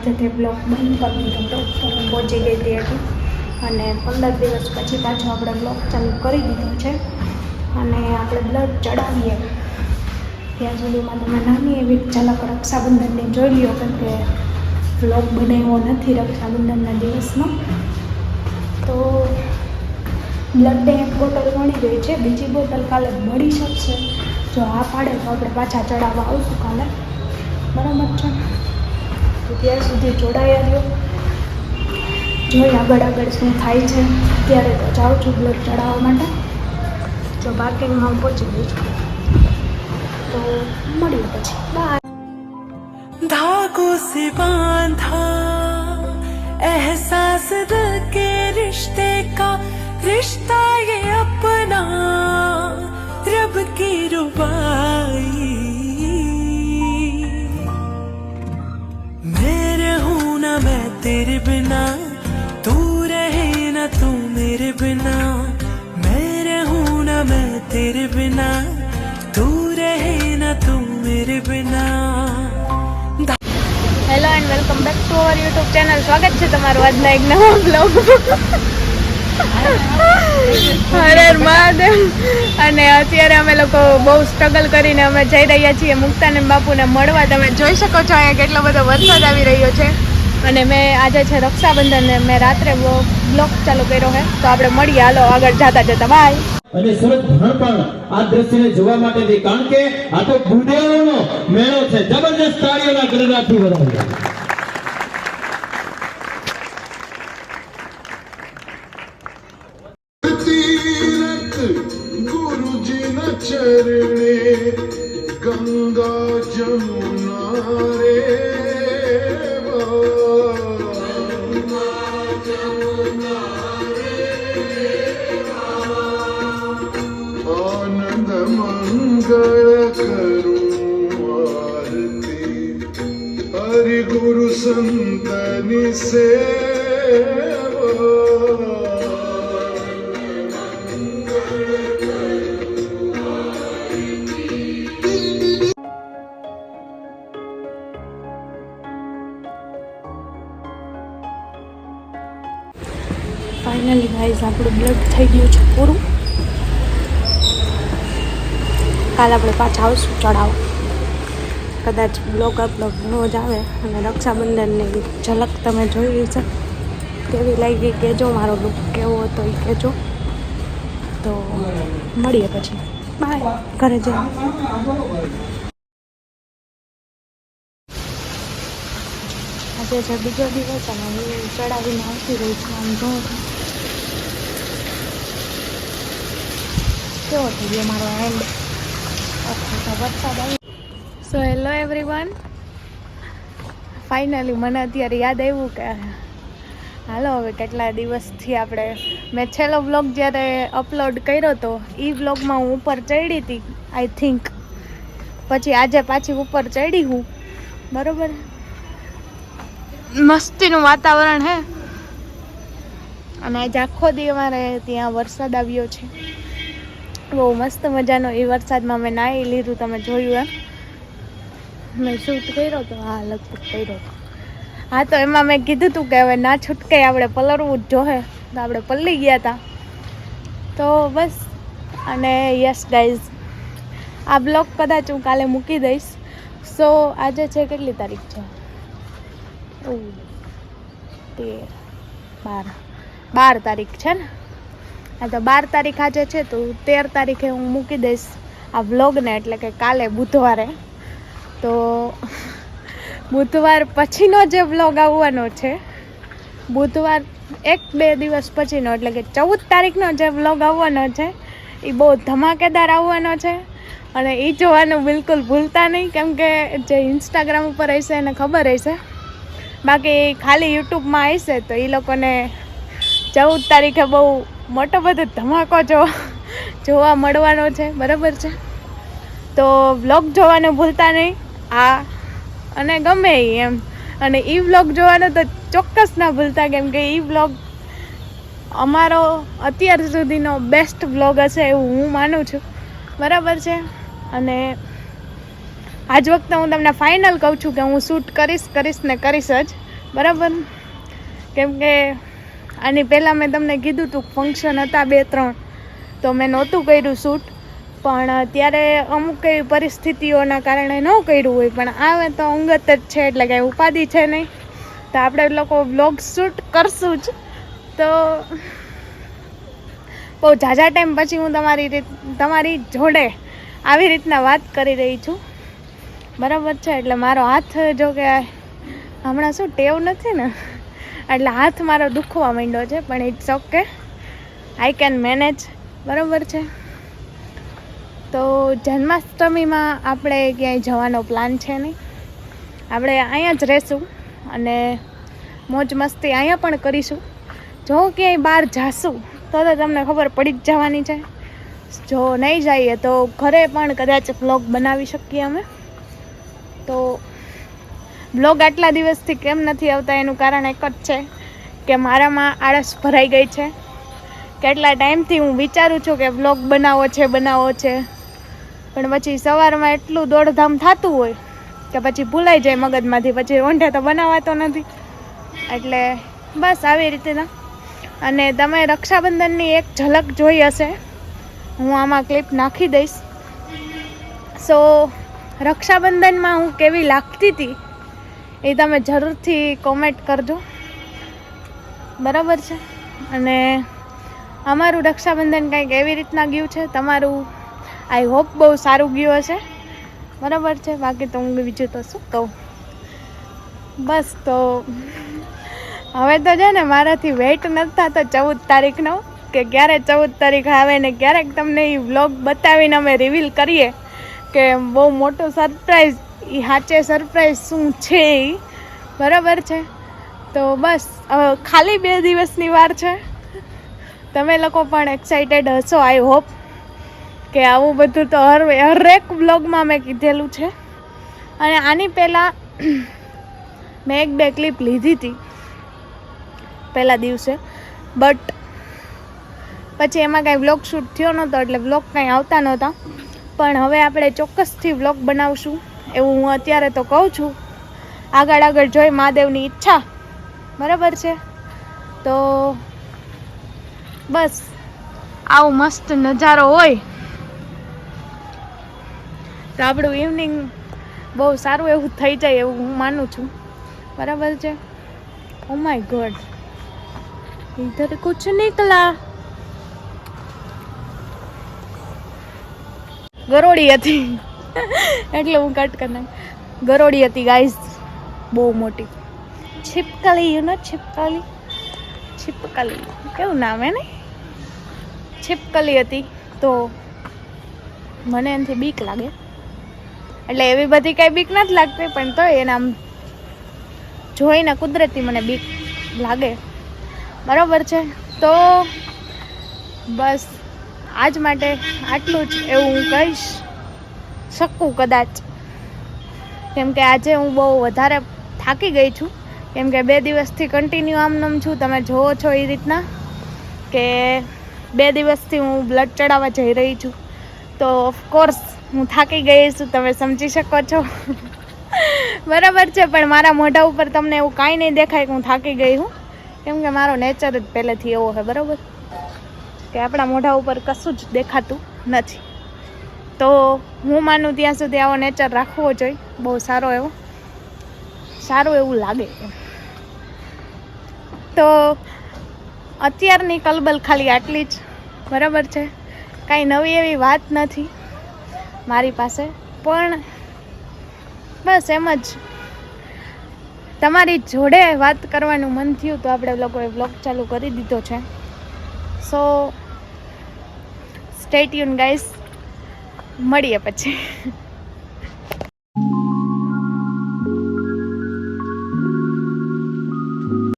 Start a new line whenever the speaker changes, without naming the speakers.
અડધેથી blog બંધ કરી દીધો હતો, ઉપર હું પહોંચી ગઈ હતી એટલે, અને 15 દિવસ પછી પાછો આપણે બ્લોગ ચાલુ કરી દીધો છે. અને આપણે બ્લડ ચડાવીએ ત્યાં સુધીમાં તમે નાની એવી ઝલક રક્ષાબંધનની જોઈ લ્યો, કેમ કે બ્લોગ બનાવ્યો નથી રક્ષાબંધનના દિવસમાં. તો બ્લડની એક બોટલ મળી ગઈ છે, બીજી બોટલ કાલે મળી શકશે. જો આ પાડે તો આપણે પાછા ચડાવવા આવશું કાલે, બરાબર છે? તો ત્યાં સુધી જોડાયા રહ્યો, જોઈ આગળ શું થાય છે. ત્યારે તો જાઉં છું બ્લડ ચડાવવા માટે. જો પાર્કિંગમાં હું પહોંચી ગઈ છું, તો મળીએ પછી. બાય.
धागों से बांधा एहसास दिल के रिश्ते का, रिश्ता ये अपना रब की रुबाई. मैं रहूं ना मैं तेरे बिना, तू रहे ना तू मेरे बिना. मैं रहूं ना मैं तेरे बिना, तू रहे ना तू मेरे बिना.
Hello and welcome back to our YouTube channel. સ્વાગત છે તમારું આજના એક નવા બ્લોગમાં. હરે મહાદેવ. અને અત્યારે અમે લોકો બહુ સ્ટ્રગલ કરીને અમે જઈ રહ્યા છીએ મુક્તાનંદ બાપુને મળવા. તમે જોઈ શકો છો અહીંયા કેટલો બધો વરસાદ આવી રહ્યો છે. અને મેં આજે છે રક્ષાબંધન, મેં રાત્રે બ્લોગ ચાલુ કર્યો છે. તો આપણે મળીએ, હાલો આગળ જતા. બાય.
અને સુરત ભણ પણ આ દ્રશ્યને જોવા માટે થઈ, કારણ કે આ તો બુઢિયાઓનો મેળો છે. જબરજસ્ત તાળીઓના ગણનાથી વધારે. ગુરુજીના ચરણે ગંગા જમુના રે हरि गुरु संतनि सेवा.
ફાઇનલી ગાઈઝ આપણું બ્લડ થઈ ગયું છે પૂરું. કાલે આપણે પાછા આવશું ચડાવવા. કદાચ બ્લોગ અપલોડ ન જ આવે. અને રક્ષાબંધનની ઝલક તમે જોઈ છે, કેવી લાગી કહેજો, મારો લુક કેવો હતો એ કહેજો. તો મળીએ પછી. બાય. ઘરે જઈએ. આજે છે બીજો દિવસ અને હું ચડાવીને આવતી રહી છું. આમ જોઉં કેવો થઈ ગયો મારો એન્ડ. વરસાદ આવી. So hello everyone. ફાઇનલી મને અત્યારે યાદ આવ્યું કે હાલો હવે કેટલા દિવસથી આપણે, મેં છેલ્લો વ્લોગ જ્યારે અપલોડ કર્યો હતો એ વ્લોગમાં હું ઉપર ચડી હતી આઈ થિંક. પછી આજે પાછી ઉપર ચડી હું, બરાબર. મસ્તીનું વાતાવરણ હે. અને આજે આખો દી અમારે ત્યાં વરસાદ આવ્યો છે, બહુ મસ્ત મજાનો. એ વરસાદમાં મેં નાહી લીધું, તમે જોયું એમ. મેં શૂટ કર્યો હતો, હા લગભગ કર્યો હતો. હા તો એમાં મેં કીધું હતું કે હવે ના છૂટકે આપણે પલળવું જ જોહે, તો આપણે પલળી ગયા હતા. તો બસ. અને યસ ગાઈઝ, આ બ્લોગ કદાચ હું કાલે મૂકી દઈશ. સો આજે છે કેટલી તારીખ છે? 12 તારીખ છે ને? હા તો 12 તારીખ આજે છે, તો 13 તારીખે હું મૂકી દઈશ આ વ્લોગને, એટલે કે કાલે બુધવારે. તો બુધવાર પછીનો જે વ્લોગ આવવાનો છે, બુધવાર 1-2 દિવસ પછીનો, એટલે કે 14 તારીખનો જે વ્લોગ આવવાનો છે એ બહુ ધમાકેદાર આવવાનો છે. અને એ જોવાનું બિલકુલ ભૂલતા નહીં, કેમ કે જે ઇન્સ્ટાગ્રામ ઉપર હશે એને ખબર હશે. બાકી ખાલી યુટ્યુબમાં હશે તો એ લોકોને 14 તારીખે બહુ મોટો બધો ધમાકો જોવા મળવાનો છે, બરાબર છે? તો વ્લોગ જોવાનું ભૂલતા નહીં. આ અને ગમે એમ, અને એ વ્લોગ જોવાનો તો ચોક્કસ ના ભૂલતા, કેમ કે એ વ્લોગ અમારો અત્યાર સુધીનો બેસ્ટ વ્લોગ હશે એવું હું માનું છું, બરાબર છે? અને આજ વખતે હું તમને ફાઇનલ કહું છું કે હું શૂટ કરીશ ને કરીશ જ. બરાબર. કેમ કે આની પહેલાં મેં તમને કીધું હતું ફંક્શન હતા 2-3, તો મેં નહોતું કર્યું શૂટ. પણ ત્યારે અમુક એવી પરિસ્થિતિઓના કારણે ન કર્યું હોય, પણ આવે તો અંગત જ છે એટલે કાંઈ ઉપાધિ છે નહીં. તો આપણે લોકો વ્લોગ શૂટ કરશું જ. તો બહુ ઝાઝા ટાઈમ પછી હું તમારી જોડે આવી રીતના વાત કરી રહી છું, બરાબર છે. એટલે મારો હાથ જો કે હમણાં શું ટેવ નથી ને, એટલે હાથ મારો દુખવા માંડ્યો છે, પણ it's okay, I can manage, બરાબર છે. તો જન્માષ્ટમીમાં આપણે ક્યાંય જવાનો પ્લાન છે નહીં, આપણે અહીંયા જ રહેશું અને મોજ મસ્તી અહીંયા પણ કરીશું. જો ક્યાંય બહાર જાશું તો તમને ખબર પડી જ જવાની છે. જો નહીં જઈએ તો ઘરે પણ કદાચ વ્લોગ બનાવી શકીએ અમે. તો વ્લોગ આટલા દિવસથી કેમ નથી આવતા એનું કારણ એક જ છે કે મારામાં આળસ ભરાઈ ગઈ છે. કેટલા ટાઈમથી હું વિચારું છું કે વ્લોગ બનાવવો છે, પણ પછી સવારમાં એટલું દોડધામ થતું હોય કે પછી ભૂલાઈ જાય મગજમાંથી, પછી ઓંઢે તો બનાવાતો નથી. એટલે બસ આવી રીતના. અને તમે રક્ષાબંધનની એક ઝલક જોઈ હશે, હું આમાં ક્લિપ નાખી દઈશ. સો રક્ષાબંધનમાં હું કેવી લાગતી હતી એ તમે જરૂરથી કોમેન્ટ કરજો, બરાબર છે. અને અમારું રક્ષાબંધન કંઈક એવી રીતના ગયું છે, તમારું આઈ હોપ બહુ સારું ગયું હશે, બરાબર છે. બાકી તો હું બીજું તો શું કહું. બસ તો હવે તો છે ને મારાથી વેઇટ નથી થતો 14 તારીખનો, કે ક્યારે 14 તારીખ આવે ને ક્યારેક તમને એ વ્લોગ બતાવીને અમે રિવીલ કરીએ કે બહુ મોટો સરપ્રાઈઝ, એ સાચે સરપ્રાઈઝ શું છે એ, બરાબર છે. તો બસ ખાલી 2 દિવસની વાર છે. તમે લોકો પણ એક્સાઇટેડ હશો આઈ હોપ, કે આવું બધું તો હરેક વ્લોગમાં મેં કીધેલું છે. અને આની પહેલાં મેં 1-2 ક્લિપ લીધી હતી પહેલા દિવસે, બટ પછી એમાં કાંઈ વ્લોગ શૂટ થયો નહોતો, એટલે વ્લોગ કાંઈ આવતા નહોતા. પણ હવે આપણે ચોક્કસથી વ્લોગ બનાવશું એવું હું અત્યારે તો કહું છું. આગળ જોઈ મહાદેવની ઈચ્છા, બરાબર છે. તો બસ આવો મસ્ત નજારો હોય તો આપણું ઇવનિંગ બહુ સારું એવું થઈ જાય એવું હું માનું છું, બરાબર છે. ઓ માય ગોડ, ઇધર કુછ નિકલા. ગરોળી હતી એટલે હું કટ કરી નાખ. ગરોળી હતી ગાઈઝ, બહુ મોટી. छिपकली, યુ નો छिपकली, કેવું નામ હે ને, छिपकली હતી. તો મને એનાથી બીક લાગે, એટલે એવી બધી કાંઈ બીક નથી લાગતી, પણ તો એના આમ જોઈને કુદરતી મને બીક લાગે, બરાબર છે. તો બસ આજ માટે આટલું જ એવું હું કહી શકું કદાચ, કેમ કે આજે હું બહુ વધારે થાકી ગઈ છું, કેમ કે 2 દિવસથી કન્ટિન્યુ આમ છું. તમે જોવો છો એ રીતના કે 2 દિવસથી હું બ્લડ ચડાવવા જઈ રહી છું. તો ઓફકોર્સ હું થાકી ગઈ છું, તમે સમજી શકો છો, બરાબર છે. પણ મારા મોઢા ઉપર તમને એવું કાંઈ નહીં દેખાય કે હું થાકી ગઈ હું, કેમ કે મારો નેચર જ પહેલેથી એવો છે, બરાબર, કે આપણા મોઢા ઉપર કશું જ દેખાતું નથી. તો હું માનું ત્યાં સુધી આવો નેચર રાખવો જોઈએ, બહુ સારું એવું લાગે. તો અત્યારની કલબલ ખાલી આટલી જ, બરાબર છે. કાંઈ નવી એવી વાત નથી મારી પાસે, પણ બસ એમ જ તમારી જોડે વાત કરવાનું મન થયું તો આપણે લોકોએ વ્લોગ ચાલુ કરી દીધો છે. સો સ્ટે ટ્યુન ગાઈસ, મળીએ પછી.